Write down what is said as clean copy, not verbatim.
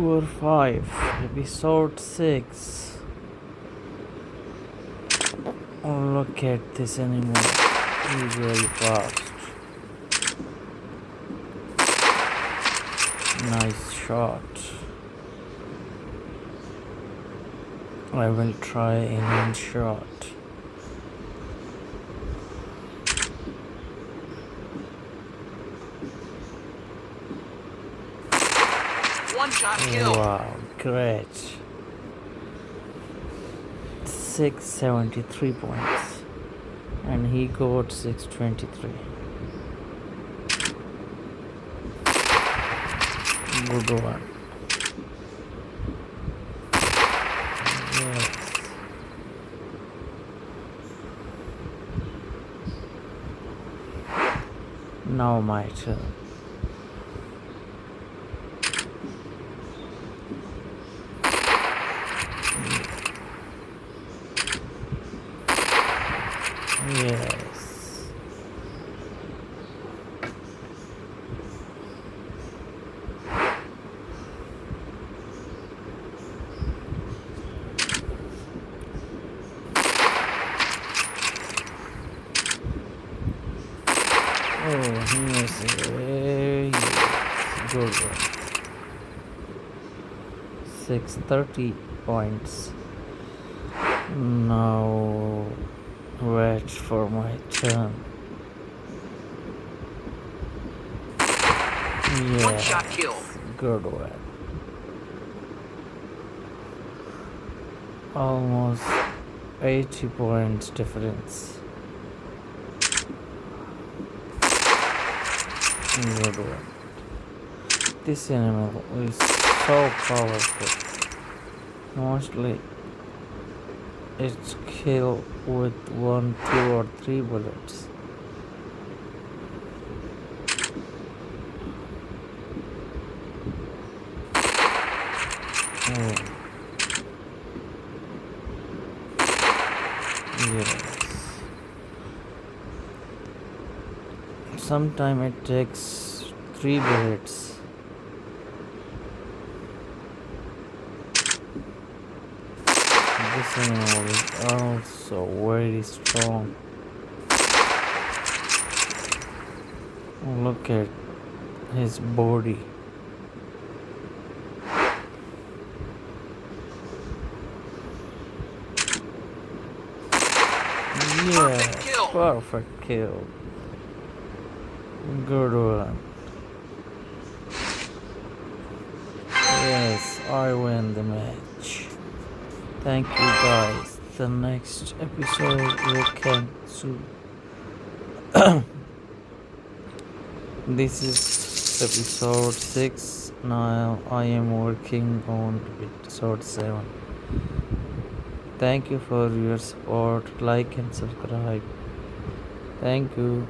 Tour 5, Episode 6. Oh, look at this animal. He's very fast. Nice shot. I will try in shot. One shot kill. Wow, great. 673 points. And he got 623. Good one. Yes. Now my turn. Yes. Oh, he is a very good one. 630 points. Now wait for my turn. One shot kill. Good one. Almost 80 points difference. Good one. This animal is so powerful. Mostly it's kill with 1, 2 or 3 bullets. Oh. Yes. Sometimes it takes 3 bullets. This animal is also very strong. Look at his body. Perfect kill. Perfect kill. Good one. Yes, I win the match. Thank you guys. The next episode will come soon. This is episode 6. Now I am working on episode 7. Thank you for your support. Like and subscribe. Thank you.